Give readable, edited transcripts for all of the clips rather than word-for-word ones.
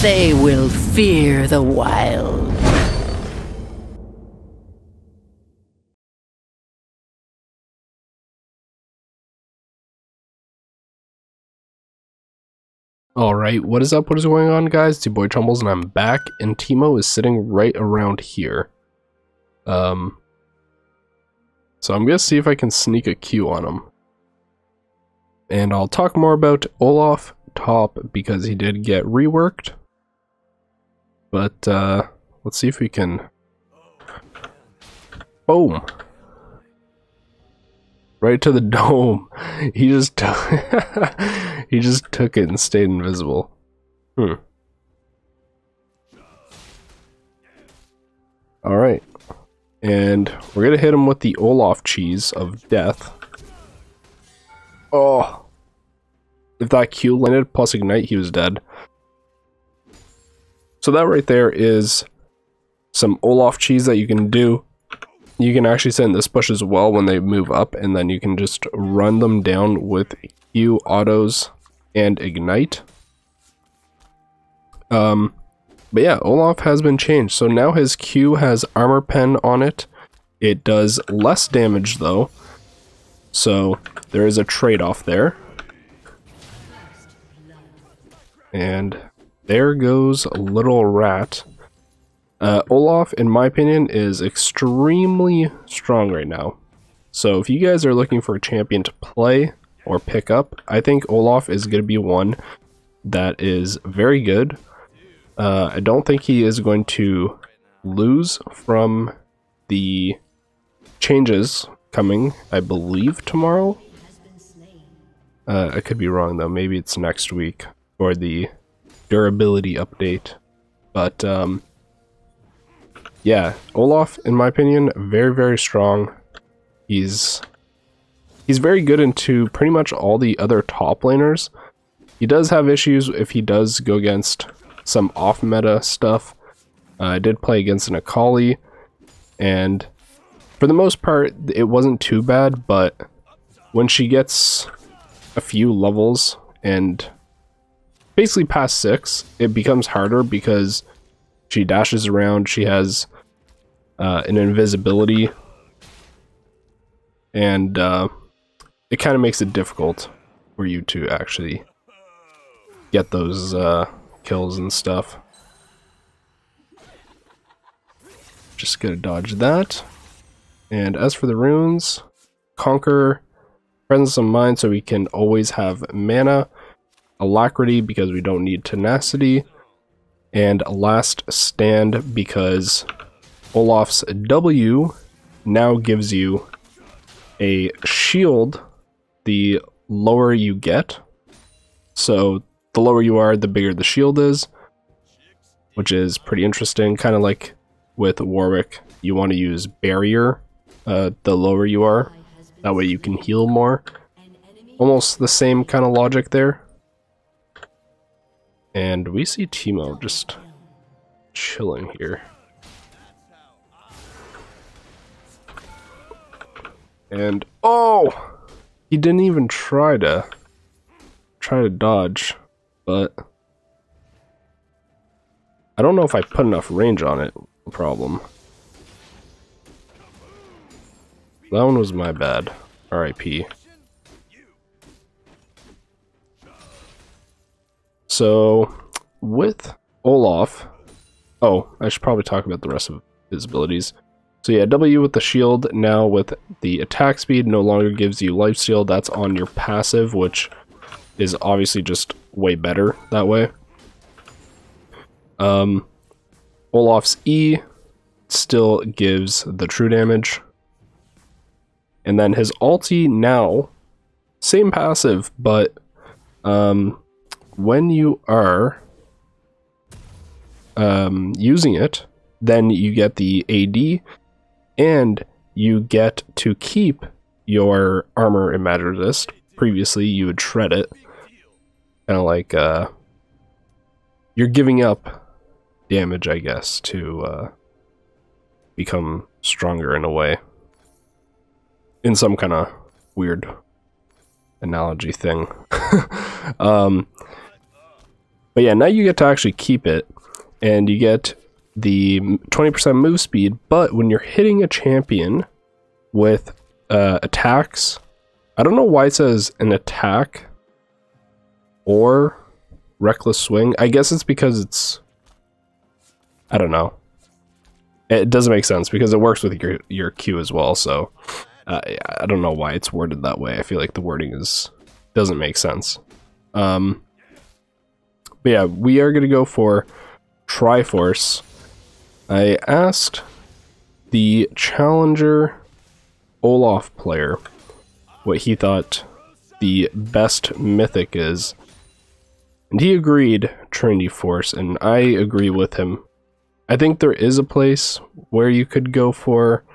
they will fear the wild. Alright, what is up? What is going on, guys? It's your boy Trumbles, and I'm back, and Timo is sitting right around here. So I'm gonna see if I can sneak a Q on him. And I'll talk more about Olaf top because he did get reworked. But let's see if we can. Boom! Right to the dome. He just he just took it and stayed invisible. Alright. And we're gonna hit him with the Olaf cheese of death. Oh! If that Q landed plus ignite, he was dead. So that right there is some Olaf cheese that you can do. You can actually send this push as well when they move up, and then you can just run them down with Q autos and ignite. But yeah, Olaf has been changed. So now his Q has armor pen on it. It does less damage though. So there is a trade-off there. And there goes Little Rat. Olaf, in my opinion, is extremely strong right now. So if you guys are looking for a champion to play or pick up, I think Olaf is going to be one that is very good. I don't think he is going to lose from the changes coming, I believe, tomorrow. I could be wrong though, maybe it's next week for the durability update. But yeah, Olaf, in my opinion, very, very strong. He's very good into pretty much all the other top laners. He does have issues if he does go against some off-meta stuff. I did play against an Akali, and for the most part, it wasn't too bad, but when she gets a few levels and basically past 6, it becomes harder because she dashes around, she has an invisibility, and it kind of makes it difficult for you to actually get those kills and stuff. Just gotta dodge that. And as for the runes, Conquer, Presence of Mind so we can always have mana, Alacrity because we don't need Tenacity, and Last Stand because Olaf's W now gives you a shield the lower you get. So the lower you are, the bigger the shield is, which is pretty interesting. Kind of like with Warwick, you want to use Barrier the lower you are. That way you can heal more. Almost the same kind of logic there. And we see Timo just chilling here. And oh! He didn't even try to dodge, but I don't know if I put enough range on it. Problem. That one was my bad. RIP. So with Olaf, oh, I should probably talk about the rest of his abilities. So yeah, W with the shield, now with the attack speed, no longer gives you lifesteal. That's on your passive, which is obviously just way better that way. Olaf's E still gives the true damage. And then his ulti now, same passive, but when you are using it, then you get the AD, and you get to keep your armor and matter resist. Previously, you would shred it. Kind of like you're giving up damage, I guess, to become stronger in a way. In some kind of weird analogy thing. But But yeah, now you get to actually keep it, and you get the 20% move speed, but when you're hitting a champion with attacks, I don't know why it says an attack or reckless swing. I guess it's because it's, I don't know. It doesn't make sense because it works with your Q as well, so I don't know why it's worded that way. I feel like the wording doesn't make sense. But yeah, we are going to go for Triforce. I asked the Challenger Olaf player what he thought the best mythic is, and he agreed Trinity Force, and I agree with him. I think there is a place where you could go for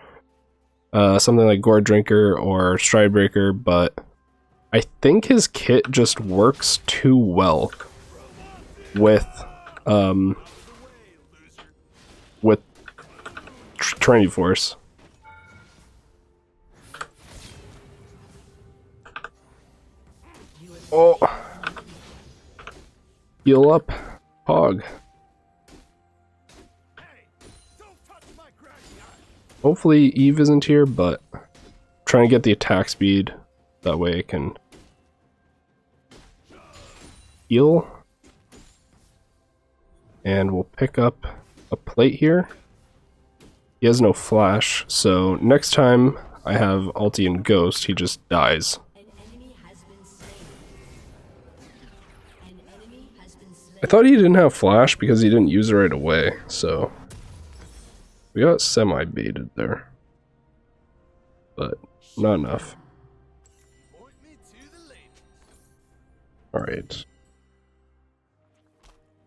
something like Gore Drinker or Stridebreaker, but I think his kit just works too well with Trinity Force. Oh, heal up, Hog. Hopefully Eve isn't here, but I'm trying to get the attack speed. That way I can heal. And we'll pick up a plate here. He has no flash, so next time I have ulti and ghost, he just dies. I thought he didn't have flash because he didn't use it right away, so we got semi-baited there, but not enough. Alright.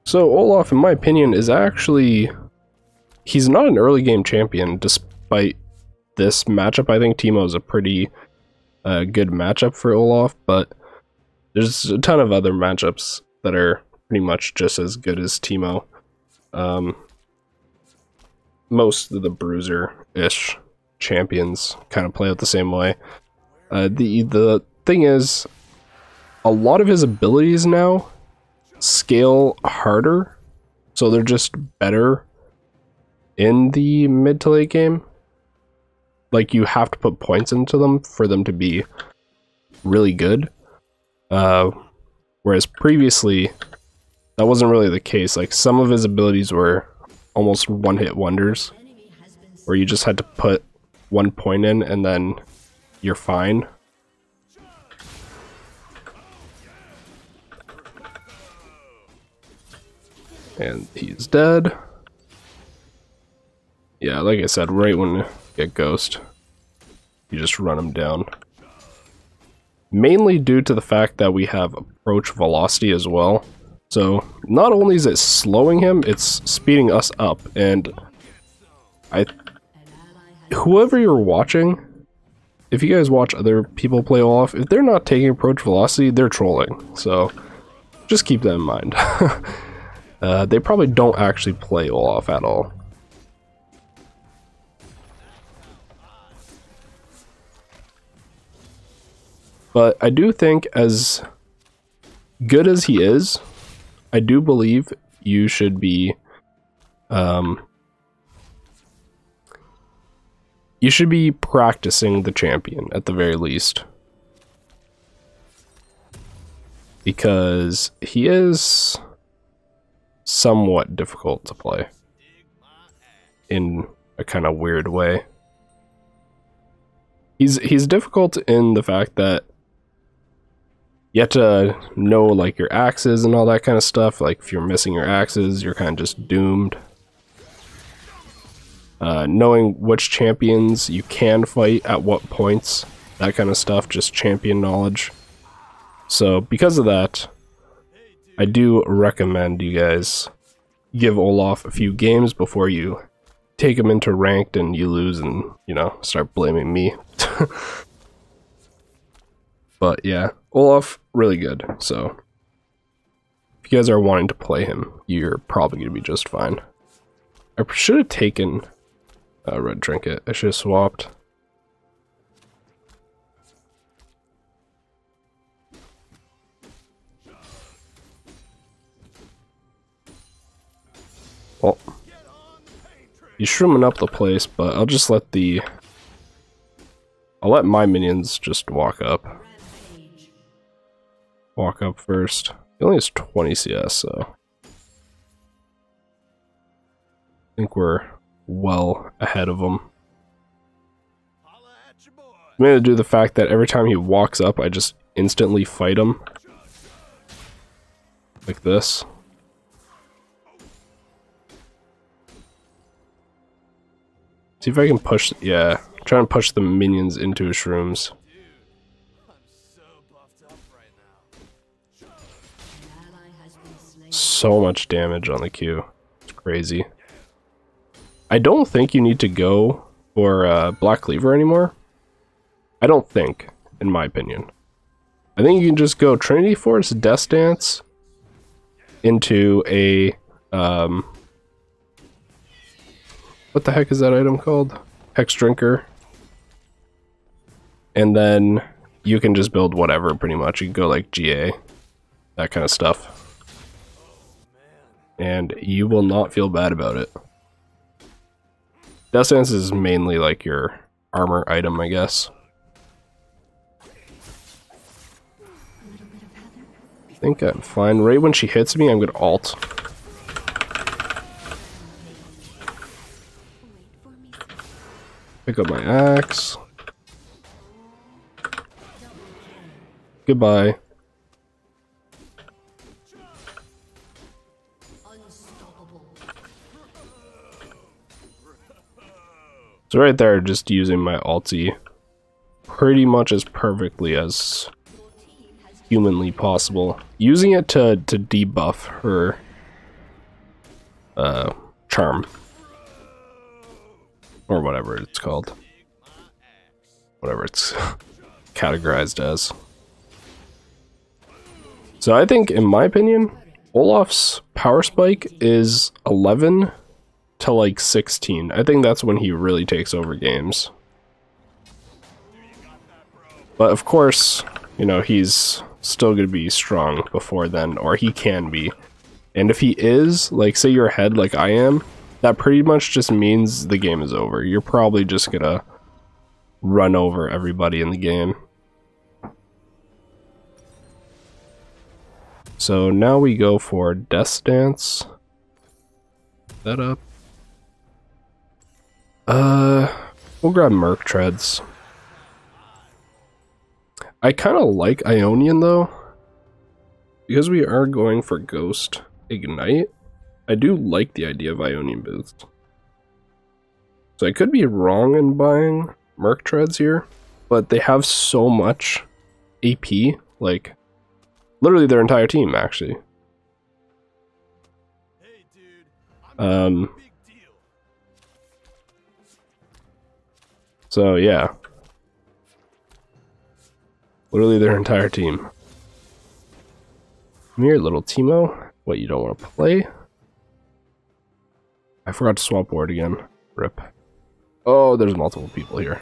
So Olaf, in my opinion, is actually... he's not an early game champion, despite this matchup. I think Teemo is a pretty good matchup for Olaf, but there's a ton of other matchups that are pretty much just as good as Teemo. Most of the bruiser-ish champions kind of play out the same way. The thing is, a lot of his abilities now scale harder, so they're just better in the mid to late game. Like, you have to put points into them for them to be really good. Whereas previously, that wasn't really the case. Like, some of his abilities were almost one-hit wonders, where you just had to put 1 point in and then you're fine. And he's dead. Yeah, like I said, right when you get Ghost, you just run him down. Mainly due to the fact that we have approach velocity as well. So not only is it slowing him, it's speeding us up. And whoever you're watching, if you guys watch other people play Olaf, if they're not taking approach velocity, they're trolling. So just keep that in mind. They probably don't actually play Olaf at all. But I do think, as good as he is, I do believe you should be practicing the champion at the very least, because he is somewhat difficult to play in a kind of weird way. He's difficult in the fact that you have to know, like, your axes and all that kind of stuff. Like, if you're missing your axes, you're kind of just doomed. Knowing which champions you can fight at what points, that kind of stuff, just champion knowledge. So, because of that, I do recommend you guys give Olaf a few games before you take him into ranked and you lose and, you know, start blaming me. But yeah, Olaf, really good. So if you guys are wanting to play him, you're probably going to be just fine. I should have taken a red trinket. I should have swapped. Well, he's shrooming up the place, but I'll just let the... I'll let my minions just walk up. Walk up first. He only has 20 CS, so... I think we're well ahead of him. I'm gonna do the fact that every time he walks up, I just instantly fight him. Like this. See if I can push, yeah, try and push the minions into his shrooms. So much damage on the Q. It's crazy. I don't think you need to go for Black Cleaver anymore. I don't think, in my opinion. I think you can just go Trinity Force, Death Dance into a what the heck is that item called? Hex Drinker. And then you can just build whatever pretty much. You can go like GA, that kind of stuff. And you will not feel bad about it. Death Dance is mainly like your armor item, I guess. I think I'm fine. Right when she hits me, I'm gonna ult. Pick up my axe. Goodbye. So right there, just using my ulti pretty much as perfectly as humanly possible. Using it to debuff her charm. Or whatever it's called. Whatever it's categorized as. So I think, in my opinion, Olaf's power spike is 11 to like 16. I think that's when he really takes over games. But of course, you know, he's still going to be strong before then, or he can be. And if he is, like, say you're ahead like I am, that pretty much just means the game is over. You're probably just gonna run over everybody in the game. So now we go for Death Dance. That up. We'll grab Merc Treads. I kind of like Ionian though, because we are going for Ghost Ignite. I do like the idea of Ionian Boost. So I could be wrong in buying Merc Treads here, but they have so much AP, like literally their entire team actually. So yeah. Literally their entire team. Come here, little Teemo. What, you don't want to play? I forgot to swap board again. Rip. Oh, there's multiple people here.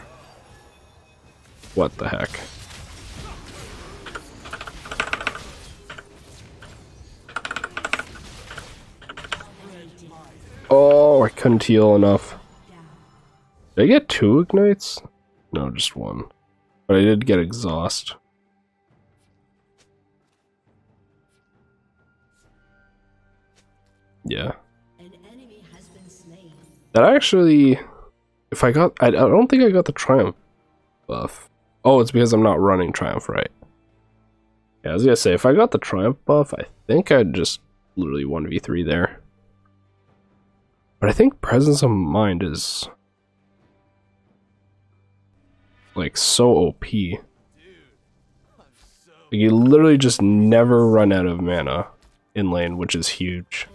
What the heck? Oh, I couldn't heal enough. Did I get 2 ignites? No, just 1. But I did get exhaust. Yeah. That actually, if I got, I don't think I got the Triumph buff. Oh, it's because I'm not running Triumph right. Yeah, I was gonna say, if I got the Triumph buff, I think I'd just literally 1v3 there. But I think Presence of Mind is like so OP. Like, you literally just never run out of mana in lane, which is huge.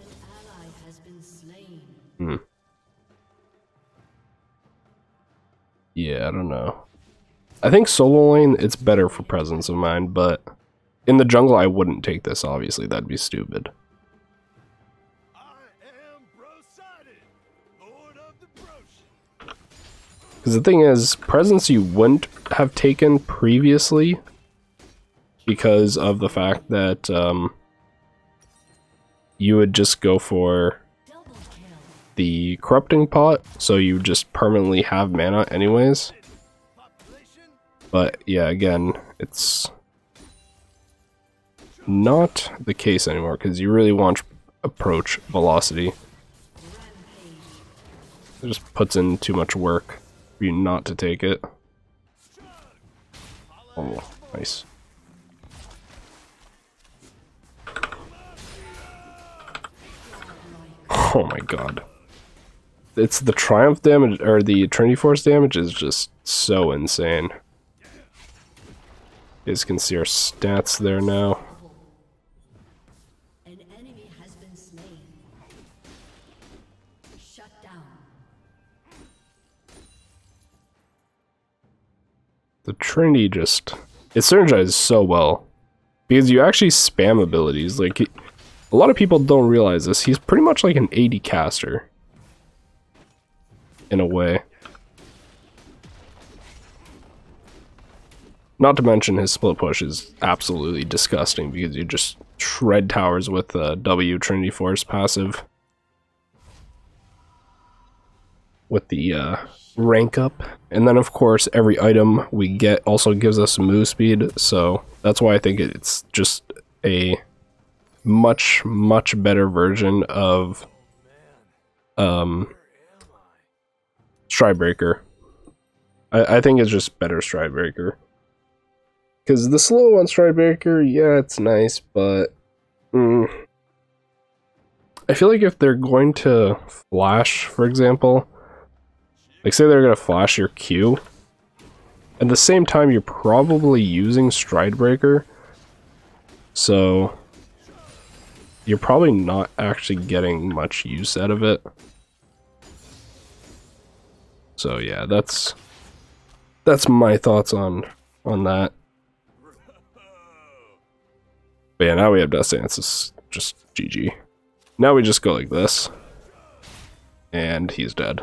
Yeah, I don't know. I think solo lane, it's better for Presence of Mind, but in the jungle, I wouldn't take this, obviously. That'd be stupid. Because the thing is, Presence you wouldn't have taken previously because of the fact that you would just go for the corrupting pot, so you just permanently have mana anyways. But yeah, again, it's not the case anymore because you really want approach velocity. It just puts in too much work for you not to take it. Oh, nice. Oh my god. It's the Triumph damage, or the Trinity Force damage is just so insane. You guys can see our stats there now. An enemy has been slain. Shut down. The Trinity just... it synergizes so well. Because you actually spam abilities. Like, a lot of people don't realize this. He's pretty much like an AD caster. In a way. Not to mention his split push is absolutely disgusting because you just shred towers with the W Trinity Force passive. With the rank up. And then of course every item we get also gives us move speed, so that's why I think it's just a much better version of Stridebreaker. I think it's just better Stridebreaker. Because the slow on Stridebreaker, yeah, it's nice, but I feel like if they're going to flash, for example, like say they're going to flash your Q, at the same time you're probably using Stridebreaker, so you're probably not actually getting much use out of it. So yeah, that's my thoughts on that. But yeah, now we have Death Dance, it's just GG. Now we just go like this. And he's dead.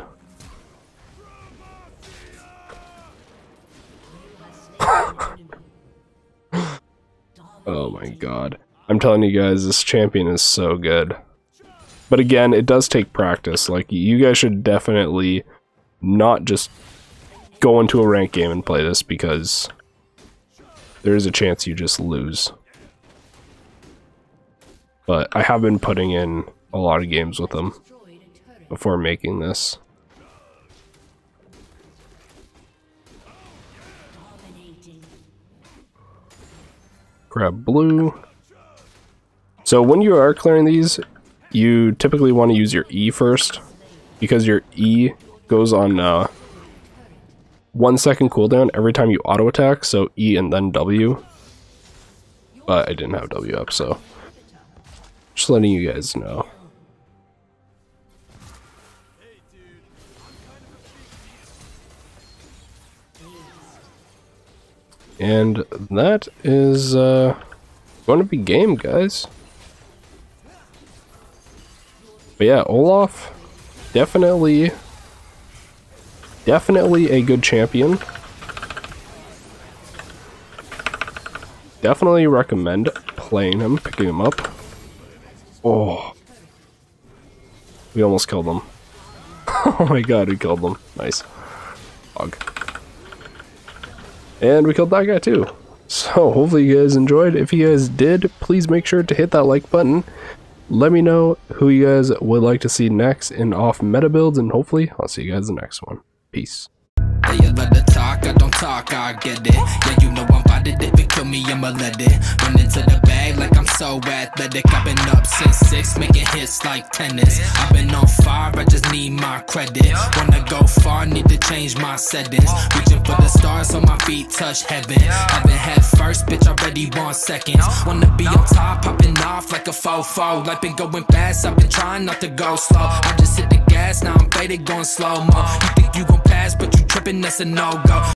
Oh my god. I'm telling you guys, this champion is so good. But again, it does take practice. Like, you guys should definitely not just go into a ranked game and play this, because there is a chance you just lose. But I have been putting in a lot of games with them before making this. Grab blue. So when you are clearing these, you typically want to use your E first, because your E goes on 1 second cooldown every time you auto attack, so E and then W. But I didn't have W up, so just letting you guys know. And that is going to be game, guys. But yeah, Olaf, definitely a good champion. Definitely recommend playing him, picking him up. Oh, we almost killed him. Oh my god, we killed them. Nice. Hog. And we killed that guy too. So hopefully you guys enjoyed. If you guys did, please make sure to hit that like button. Let me know who you guys would like to see next in off meta builds, and hopefully I'll see you guys in the next one. Peace. You let the talk, I don't talk, I get it. Yeah, you know I'm about it, if it kill me, I'ma let it. Run into the bag like I'm so athletic. I've been up since 6, making hits like tennis. I've been on fire, I just need my credit. Wanna go far, need to change my settings. Reaching for the stars, so my feet touch heaven. Haven't had first, bitch, already want seconds. Wanna be on top, popping off like a fofo. Life been going fast, I've been trying not to go slow. I just hit the gas, now I'm faded, going slow-mo. You think you gon' pass, but you tripping, that's a no-go.